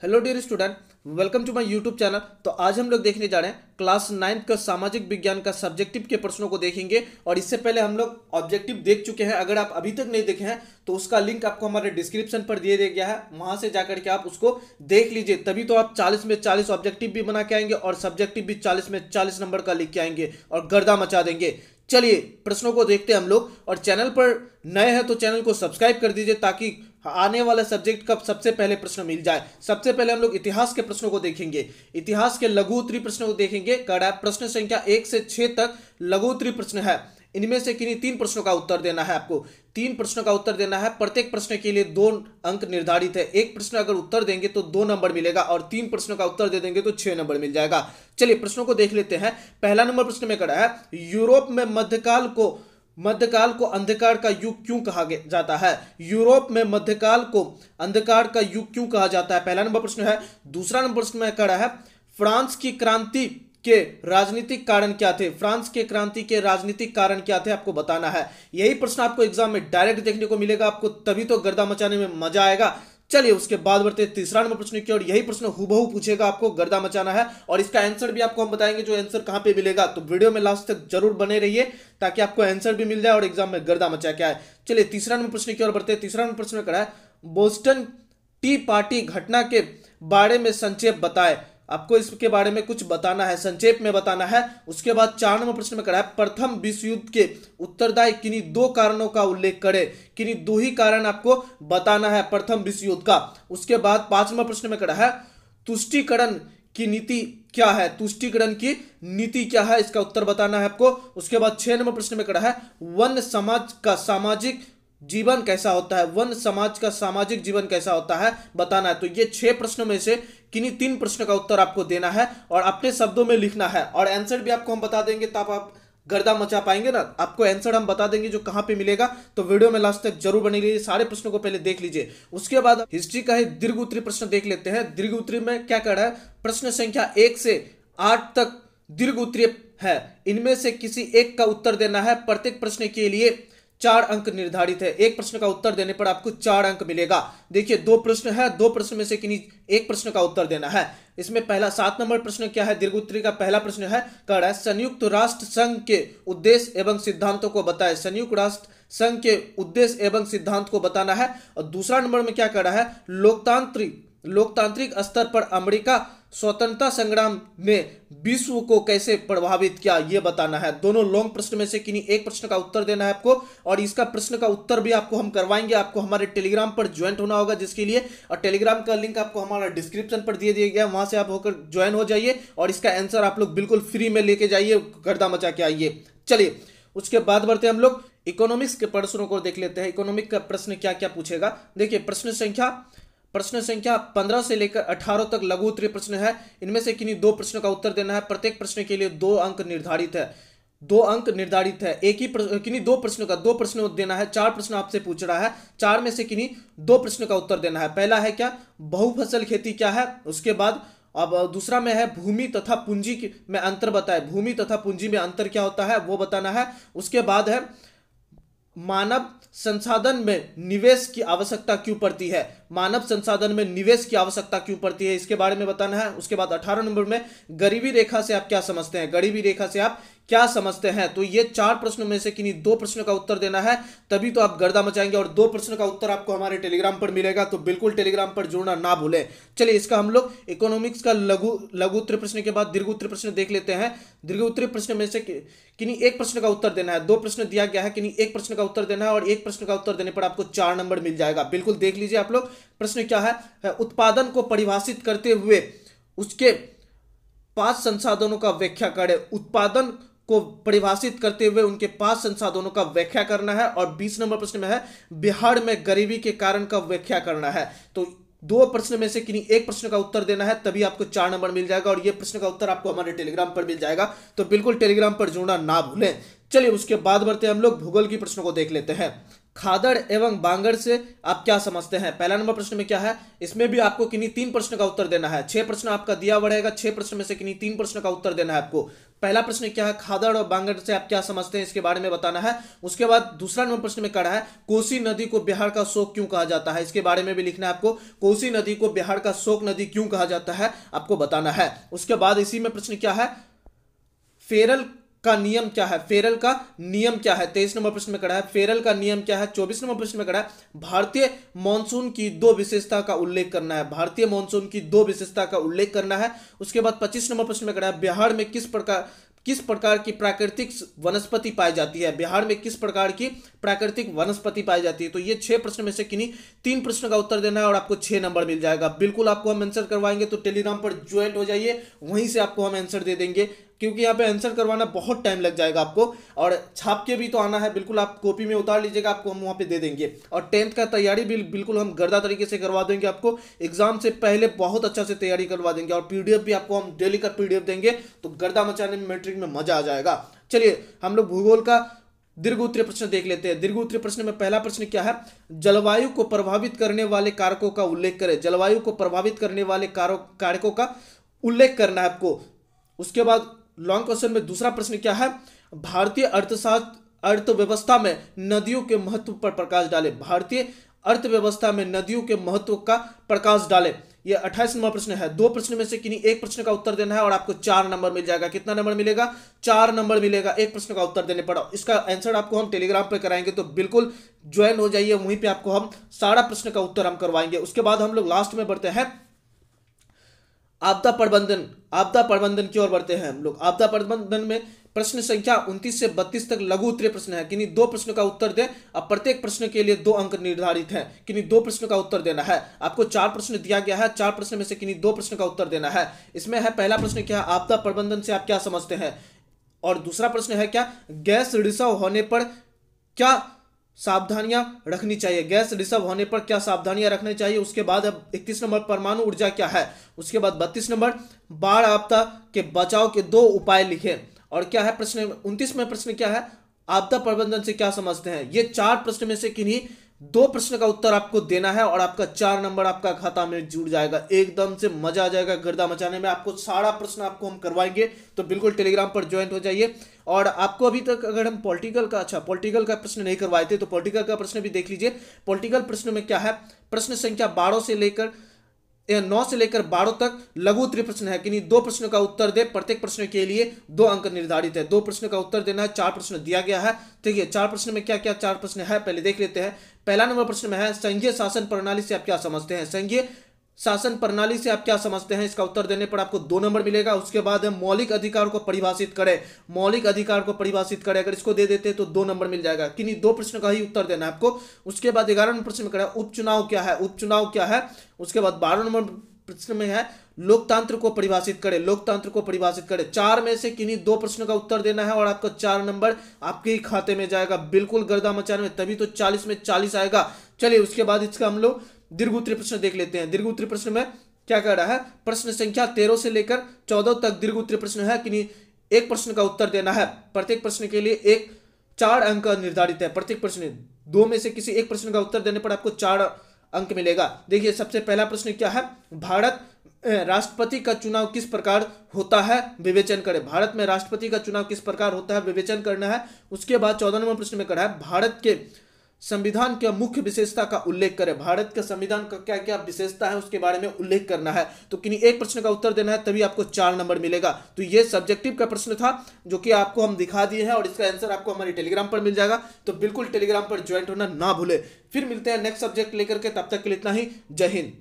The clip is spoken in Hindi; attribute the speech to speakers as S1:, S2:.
S1: Hello dear student, welcome to my YouTube channel. तो आज हम लोग देखने जा रहे हैं क्लास 9 का सामाजिक विज्ञान का सब्जेक्टिव के प्रश्नों को देखेंगे। और इससे पहले हम लोग ऑब्जेक्टिव देख चुके हैं। अगर आप अभी तक नहीं देखे हैं तो उसका लिंक आपको हमारे डिस्क्रिप्शन पर दिया गया है, वहां से जाकर के आप उसको देख लीजिए। तभी तो आप 40 में 40 ऑब्जेक्टिव भी बना के आएंगे और सब्जेक्टिव भी 40 में 40 नंबर का लिख के आएंगे और गर्दा मचा देंगे। चलिए प्रश्नों को देखते हैं हम लोग। और चैनल पर नए हैं तो चैनल को सब्सक्राइब कर दीजिए ताकि आने वाले सब्जेक्ट का सबसे पहले प्रश्न मिल जाए। सबसे पहले हम लोग इतिहास के प्रश्नों को देखेंगे। इतिहास के लघु उत्तरीय प्रश्नों को देखेंगे। कड़ा प्रश्न संख्या 1 से 6 तक लघु उत्तरीय प्रश्न है। इनमें से किन्हीं 3 प्रश्नों का उत्तर देना है। आपको 3 प्रश्नों का उत्तर देना है। प्रत्येक प्रश्न के लिए 2 अंक निर्धारित है। एक प्रश्न अगर उत्तर देंगे तो 2 नंबर मिलेगा और 3 प्रश्नों का उत्तर दे देंगे तो 6 नंबर मिल जाएगा। चलिए प्रश्नों को देख लेते हैं। पहला नंबर प्रश्न में कड़ा है, यूरोप में मध्यकाल को अंधकार का युग क्यों कहा जाता है? यूरोप में मध्यकाल को अंधकार का युग क्यों कहा जाता है? पहला नंबर प्रश्न है। दूसरा नंबर प्रश्न में कड़ा है, फ्रांस की क्रांति के राजनीतिक कारण क्या थे? फ्रांस के क्रांति के राजनीतिक कारण क्या थे आपको बताना है। यही प्रश्न आपको एग्जाम में डायरेक्ट देखने को मिलेगा आपको, तभी तो गर्दा मचाने में मजा आएगा। चलिए उसके बाद बढ़ते हैं तीसरा नंबर प्रश्न की ओर। यही प्रश्न हुबहू पूछेगा, आपको गर्दा मचाना है और इसका आंसर भी आपको हम बताएंगे जो आंसर कहां पे मिलेगा। तो वीडियो में लास्ट तक जरूर बने रहिए ताकि आपको आंसर भी मिल जाए और एग्जाम में गर्दा मचा के आए। चलिए तीसरा नंबर प्रश्न की ओर बढ़ते हैं। तीसरा नंबर प्रश्न में कड़ा है, बोस्टन टी पार्टी घटना के बारे में संक्षेप बताए। आपको इसके बारे में कुछ बताना है, संक्षेप में बताना है। उसके बाद 4 नंबर प्रश्न में करा है, प्रथम विश्व युद्ध के उत्तरदायी किन्हीं 2 कारणों का उल्लेख करें। किन्हीं 2 ही कारण आपको बताना है प्रथम विश्व युद्ध का। उसके बाद 5 नंबर प्रश्न में करा है, तुष्टीकरण की नीति क्या है? तुष्टीकरण की नीति क्या है, इसका उत्तर बताना है आपको। उसके बाद 6 नंबर प्रश्न में करा है, वन समाज का सामाजिक जीवन कैसा होता है? वन समाज का सामाजिक जीवन कैसा होता है बताना है। तो ये 6 प्रश्नों में से किन्हीं 3 प्रश्न का उत्तर आपको देना है और अपने शब्दों में लिखना है। और आंसर भी आपको हम बता देंगे तब आप गर्दा मचा पाएंगे ना। आपको आंसर हम बता देंगे जो कहां पे मिलेगा। तो वीडियो में लास्ट तक जरूर बने रहिए, सारे प्रश्नों को पहले देख लीजिए। उसके बाद हिस्ट्री का ही दीर्घ उत्तरीय प्रश्न देख लेते हैं। दीर्घ उत्तरीय में क्या कर रहा है, प्रश्न संख्या 1 से 8 तक दीर्घ उत्तरीय है। इनमें से किसी एक का उत्तर देना है। प्रत्येक प्रश्न के लिए 4 अंक निर्धारित है। एक प्रश्न का उत्तर देने पर आपको 4 अंक मिलेगा। देखिए 2 प्रश्न है, 2 प्रश्न में से किन्हीं एक प्रश्न का उत्तर देना है। इसमें पहला 7 नंबर प्रश्न क्या है, दीर्घ उत्तरीय का पहला प्रश्न है, कड़ा है, संयुक्त राष्ट्र संघ के उद्देश्य एवं सिद्धांतों को बताएं। संयुक्त राष्ट्र संघ के उद्देश्य एवं सिद्धांत को बताना है। और दूसरा नंबर में क्या कड़ा है, लोकतांत्रिक स्तर पर अमेरिका स्वतंत्रता संग्राम में विश्व को कैसे प्रभावित किया, यह बताना है। दोनों लॉन्ग प्रश्न में से किन्हीं एक प्रश्न का उत्तर देना है आपको। और इसका प्रश्न का उत्तर भी आपको हम करवाएंगे। आपको हमारे टेलीग्राम पर ज्वाइन होना होगा जिसके लिए, और टेलीग्राम का लिंक आपको हमारा डिस्क्रिप्शन पर दिया गया, वहां से आप होकर ज्वाइन हो जाइए और इसका आंसर आप लोग बिल्कुल फ्री में लेके जाइए, गर्दा मचा के आइए। चलिए उसके बाद बढ़ते हम लोग इकोनॉमिक्स के प्रश्नों को देख लेते हैं। इकोनॉमिक का प्रश्न क्या क्या पूछेगा, देखिए प्रश्न संख्या 15 से लेकर 18 तक लघु उत्तरीय प्रश्न है। इनमें से किन्हीं 2 प्रश्नों का उत्तर देना है। प्रत्येक प्रश्न के लिए 2 अंक निर्धारित है। 2 अंक निर्धारित है। एक ही किन्हीं 2 प्रश्नों का 2 प्रश्न देना है। 4 प्रश्न आपसे पूछ रहा है, 4 में से किन्हीं 2 प्रश्न का उत्तर देना है। पहला है क्या, बहुफसल खेती क्या है। उसके बाद अब दूसरा में है, भूमि तथा पूंजी में अंतर बताए। भूमि तथा पूंजी में अंतर क्या होता है वो बताना है। उसके बाद है, मानव संसाधन में निवेश की आवश्यकता क्यों पड़ती है। मानव संसाधन में निवेश की आवश्यकता क्यों पड़ती है, इसके बारे में बताना है। उसके बाद 18 नंबर में, गरीबी रेखा से आप क्या समझते हैं। गरीबी रेखा से आप क्या समझते हैं। तो ये 4 प्रश्नों में से किन्हीं 2 प्रश्नों का उत्तर देना है, तभी तो आप गर्दा मचाएंगे। और 2 प्रश्नों का उत्तर आपको हमारे टेलीग्राम पर मिलेगा, तो बिल्कुल टेलीग्राम पर जुड़ना ना भूलें। चलिए इसका हम लोग इकोनॉमिक्स का लघु उत्तरीय प्रश्न के बाद दीर्घ उत्तरीय प्रश्न देख लेते हैं। दीर्घ उत्तरीय प्रश्न में से किन्हीं एक प्रश्न का उत्तर देना है। 2 प्रश्न दिया गया है, किन्हीं एक प्रश्न का उत्तर देना है और एक प्रश्न का उत्तर देने पर आपको 4 नंबर मिल जाएगा। बिल्कुल देख लीजिए आप लोग। प्रश्न क्या है, उत्पादन को परिभाषित करते हुए उसके 5 संसाधनों का व्याख्या करें। उत्पादन को परिभाषित करते हुए उनके 5 संसाधनों का व्याख्या करना है। और 20 नंबर प्रश्न में है, बिहार में गरीबी के कारण का व्याख्या करना है। तो 2 प्रश्न में से किन्हीं एक प्रश्न का उत्तर देना है, तभी आपको 4 नंबर मिल जाएगा। और यह प्रश्न का उत्तर आपको हमारे टेलीग्राम पर मिल जाएगा, तो बिल्कुल टेलीग्राम पर जुड़ना ना भूलें। चलिए उसके बाद बढ़ते हम लोग भूगोल की प्रश्नों को देख लेते हैं। खादड़ एवं बांगड़ से आप क्या समझते हैं। पहला नंबर प्रश्न में क्या है, इसमें भी आपको किन्हीं 3 प्रश्न का उत्तर देना है। 6 प्रश्न आपका दिया हुआ रहेगा, 6 प्रश्न में से किन्हीं 3 प्रश्न का उत्तर देना है आपको। पहला प्रश्न क्या है, खादड़ और बांगड़ से आप क्या समझते हैं, इसके बारे में बताना है। उसके बाद दूसरा नंबर प्रश्न में क्या है, कोसी नदी को बिहार का शोक क्यों कहा जाता है, इसके बारे में भी लिखना है आपको। कोसी नदी को बिहार का शोक नदी क्यों कहा जाता है, आपको बताना है। उसके बाद इसी में प्रश्न क्या है, फेरल का नियम क्या है, फेरल का नियम क्या है। 23 नंबर प्रश्न में कड़ा है, फेरल का नियम क्या है। 24 नंबर प्रश्न में कड़ा है, भारतीय मॉनसून की 2 विशेषता का उल्लेख करना है। भारतीय मॉनसून की 2 विशेषता का उल्लेख करना है। उसके बाद 25 नंबर प्रश्न में कड़ा है, बिहार में किस प्रकार की प्राकृतिक वनस्पति पाई जाती है। बिहार में किस प्रकार की प्राकृतिक वनस्पति पाई जाती है। तो ये 6 प्रश्न में से किन्हीं 3 प्रश्न का उत्तर देना है और आपको 6 नंबर मिल जाएगा। बिल्कुल आपको हम आंसर करवाएंगे, तो टेलीग्राम पर ज्वाइन हो जाइए, वहीं से आपको हम आंसर दे देंगे, क्योंकि यहाँ पे आंसर करवाना बहुत टाइम लग जाएगा आपको, और छाप के भी तो आना है। बिल्कुल आप कॉपी में उतार लीजिएगा, आपको हम वहाँ पे दे देंगे। और 10th का तैयारी भी बिल्कुल हम गर्दा तरीके से करवा देंगे आपको। एग्जाम से पहले बहुत अच्छा से तैयारी करवा देंगे, और पीडीएफ भी आपको हम डेली का पीडीएफ देंगे, तो गर्दा मचाने में मैट्रिक में मजा आ जाएगा। चलिए हम लोग भूगोल का दीर्घ उत्तरीय प्रश्न देख लेते हैं। दीर्घ उत्तरीय प्रश्न में पहला प्रश्न क्या है, जलवायु को प्रभावित करने वाले कारकों का उल्लेख करें। जलवायु को प्रभावित करने वाले कारकों का उल्लेख करना है आपको। उसके बाद लॉन्ग क्वेश्चन में दूसरा प्रश्न क्या है, भारतीय अर्थव्यवस्था में नदियों के महत्व पर प्रकाश डाले। भारतीय अर्थव्यवस्था में नदियों के महत्व का प्रकाश डाले। ये 28 नंबर प्रश्न है। 2 प्रश्न में से किन्हीं 1 प्रश्न का उत्तर देना है और आपको 4 नंबर मिल जाएगा। कितना नंबर मिलेगा, 4 नंबर मिलेगा 1 प्रश्न का उत्तर देने पर। इसका आंसर आपको हम टेलीग्राम पे कराएंगे, तो बिल्कुल ज्वाइन हो जाइए, वहीं पे आपको हम सारा प्रश्न का उत्तर हम करवाएंगे। उसके बाद हम लोग लास्ट में बढ़ते हैं आपदा प्रबंधन की ओर बढ़ते हैं हम लोग। आपदा प्रबंधन में प्रश्न संख्या 29 से 32 तक लघु उत्तरीय प्रश्न है। किन्हीं 2 प्रश्न का उत्तर दें। अब प्रत्येक प्रश्न के लिए 2 अंक निर्धारित है। किन्हीं 2 प्रश्न का उत्तर देना है। आपको 4 प्रश्न दिया गया है, 4 प्रश्न में से किन्हीं 2 प्रश्न का उत्तर देना है। इसमें है पहला प्रश्न क्या है, आपदा प्रबंधन से आप क्या समझते हैं। और दूसरा प्रश्न है क्या, गैस रिसाव होने पर क्या सावधानियां रखनी चाहिए। गैस रिसाव होने पर क्या सावधानियां रखनी चाहिए। उसके बाद अब 31 नंबर परमाणु ऊर्जा क्या है। उसके बाद 32 नंबर बाढ़ आपदा के बचाव के 2 उपाय लिखें। और क्या है प्रश्न 29 में प्रश्न क्या है, आपदा प्रबंधन से क्या समझते हैं। ये 4 प्रश्न में से किन्हीं 2 प्रश्न का उत्तर आपको देना है और आपका 4 नंबर आपका खाता में जुड़ जाएगा। एकदम से मजा आ जाएगा गर्दा मचाने में। आपको सारा प्रश्न आपको हम करवाएंगे, तो बिल्कुल टेलीग्राम पर ज्वाइन हो जाइए। और आपको अभी तक अगर हम पॉलिटिकल का प्रश्न नहीं करवाए थे, तो पॉलिटिकल का प्रश्न भी देख लीजिए। पॉलिटिकल प्रश्न में क्या है, प्रश्न संख्या 12 से लेकर 9 से लेकर 12 तक लघु उत्तरीय प्रश्न है। किन्हीं 2 प्रश्नों का उत्तर दे। प्रत्येक प्रश्न के लिए 2 अंक निर्धारित है। 2 प्रश्न का उत्तर देना है। 4 प्रश्न दिया गया है। ठीक है, 4 प्रश्न में क्या क्या 4 प्रश्न है पहले देख लेते हैं। पहला नंबर प्रश्न में है, संघीय शासन प्रणाली से आप क्या समझते हैं। संघीय शासन प्रणाली से आप क्या समझते हैं, इसका उत्तर देने पर आपको 2 नंबर मिलेगा। उसके बाद मौलिक अधिकार को परिभाषित करें। मौलिक अधिकार को परिभाषित करें, अगर इसको दे देते हैं तो 2 नंबर मिल जाएगा। किन्हीं 2 प्रश्न का ही उत्तर देना है आपको। उसके बाद 11 नंबर प्रश्न में करें, उपचुनाव क्या है। उपचुनाव क्या है। उसके बाद 12 नंबर प्रश्न में है, लोकतंत्र को परिभाषित करें। लोकतंत्र को परिभाषित करें। 4 में से किन्हीं 2 प्रश्नों का उत्तर देना है और आपका 4 नंबर आपके ही खाते में जाएगा। बिल्कुल गर्दा मचाने में, तभी तो 40 में 40 आएगा। चलिए उसके बाद इसका हम लोग दीर्घ उत्तरीय प्रश्न देख लेते हैं। दीर्घ उत्तरीय प्रश्न में क्या कर रहा है, प्रश्न संख्या 13 से लेकर 14 तक दीर्घ उत्तरीय प्रश्न है। किन्हीं 1 प्रश्न का उत्तर देना है। प्रत्येक प्रश्न के लिए 4 अंक निर्धारित है। प्रत्येक प्रश्न 2 में से किसी 1 प्रश्न का उत्तर देने पर आपको 4 अंक मिलेगा। देखिए सबसे पहला प्रश्न क्या है, भारत राष्ट्रपति का चुनाव किस प्रकार होता है, विवेचन करें। भारत में राष्ट्रपति का चुनाव किस प्रकार होता है, विवेचन करना है। उसके बाद 14 नंबर प्रश्न में कहा है, भारत के संविधान के मुख्य विशेषता का उल्लेख करें। भारत के संविधान का क्या क्या विशेषता है उसके बारे में उल्लेख करना है। तो किन्हीं 1 प्रश्न का उत्तर देना है, तभी आपको 4 नंबर मिलेगा। तो ये सब्जेक्टिव का प्रश्न था जो कि आपको हम दिखा दिए हैं, और इसका आंसर आपको हमारे टेलीग्राम पर मिल जाएगा। तो बिल्कुल टेलीग्राम पर ज्वाइन होना ना भूले। फिर मिलते हैं नेक्स्ट सब्जेक्ट लेकर के, तब तक के लिए इतना ही। जय हिंद।